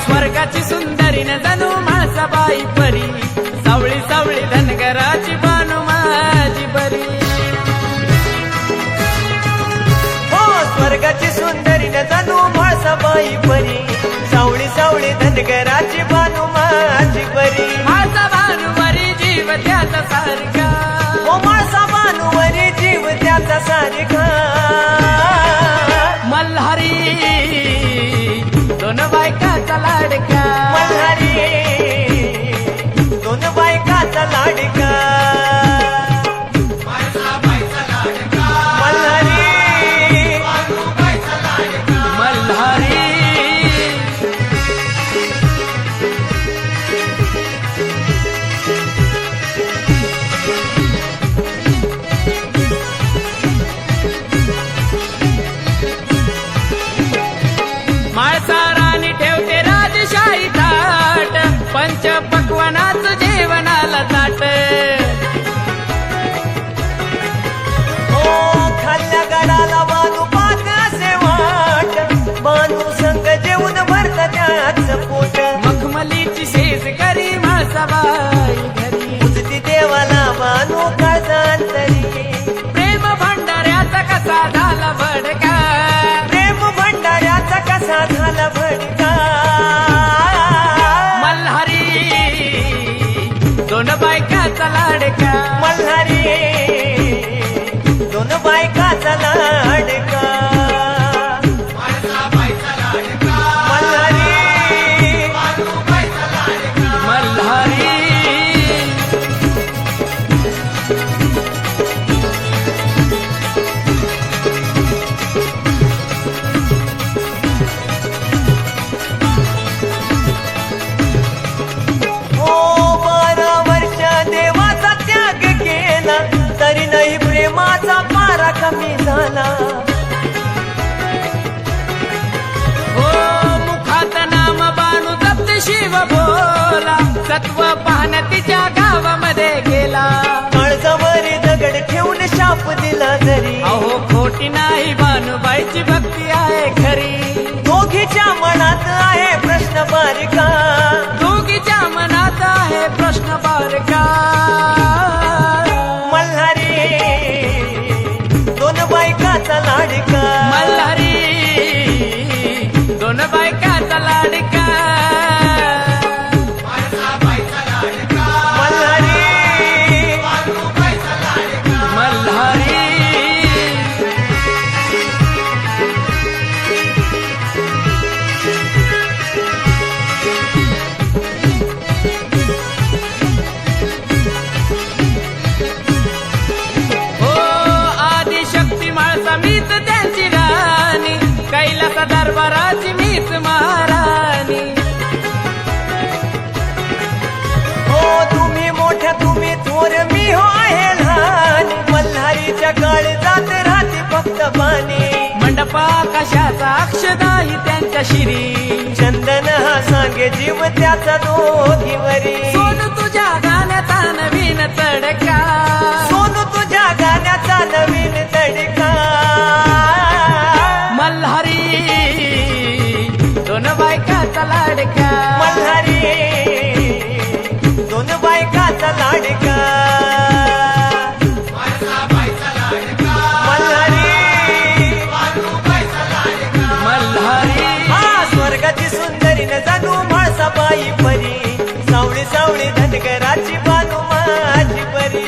स्वर्गाची सुंदरी न जणू म्हाळसाबाई परी, सावळी सावळी धनगराची बानू माझी बरी. हो स्वर्गाची सुंदरी न जणू म्हाळसाबाई परी, सावळी सावळी धनगराची बानू माझी बरी. माझा भानुवरी जीव त्याचा सारखा, हो म्हाळसा बानूवरी जीव त्याचा सारखा. मल्हारी दोन बायकाचा लाडका, मल्हारी दोन बायकाचा लाडका. मल्हारी मल्हारी माळसा राणी ठेवते राजशाही ताट, पंच पक्वानाचं जेवणाला ताट. हो खाल्ल्या गडाला बानू पाक असे वाट, बानू संग जेवून भरत त्याच पोट. मखमलीची शेज करी म्हाळसाबाई घरी, उजती देवाला बानू काळजांतरी. प्रेम भंडाऱ्याचा कसा झाला भडका, प्रेम भंडाऱ्याचा कसा झाला भडका. मल्हारी दोन बायकाचा लाडका, मल्हारी दोन बायकाचा लाडका. मल्हारी मल्हारी हो 12 वर्ष देवाचा त्याग केला, तरी नाही प्रेमाचा पारा कमी झाला. हो मुखात नाम बाणू जप्त शिव बोला, सत्व पाहण्या तिच्या गावामध्ये गेला. काळजावरी दगड ठेवून शाप दिला जरी, अहो खोटी नाही बानूबाईची भक्ती आहे खरी. दोघीच्या मनात आहे प्रश्न बारका. दोघीच्या मनात आहे प्रश्न बारका. मल्हारी दोन बायकाचा लाडका. मल्हारी दोन बायकाचा लाडका. मल्हारी मल्हारी हो आदिशक्ती म्हाळसा मीच त्यांची राणी, कैलासा दरबाराची मीच महाराणी. हो तुम्ही मोठ्या तुम्ही थोर मी हो आहे लहान. मल्हारीच्या काळजात राहते फक्त पाणी. मंडपा कशाचा अक्षदाही त्यांच्या शिरी, चंदन हा सांगे जीव त्याचा दोघीवरी. सोनू तुझ्या गाण्याचा नवीन तडका, सोनू तुझ्या गाण्याचा नवीन तडका. मल्हारी दोन बायकाचा लाडका. मल्हारी दोन बायकाचा लाडका. मल्हारी मल्हारी हा स्वर्गाची सुंदरी न जाणू म्हाळसाबाई परी, सावळी सावळी धनगराची बानू माझी बरी.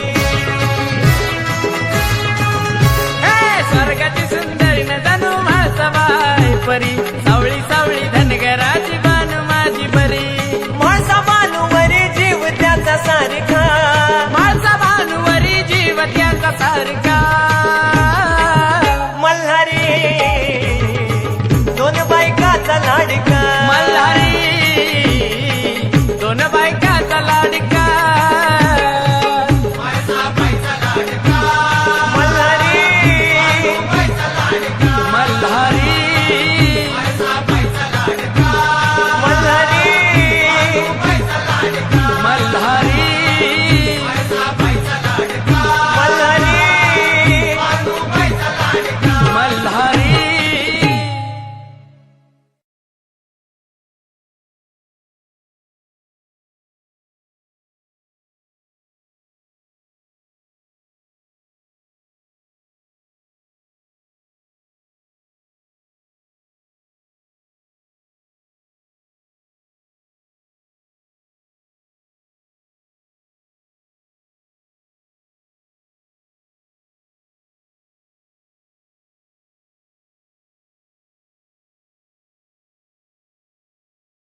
हे स्वर्गाची सुंदरी न जणू म्हाळसाबाई परी, सावळी सावळी धनगराची बानू माझी बरी. म्हाळसा बानूवरी जीव त्याचा सारखा. माझा भानुवरी जीव त्याचा सारखा. मल्हारी दोन बायकाचा लाडका.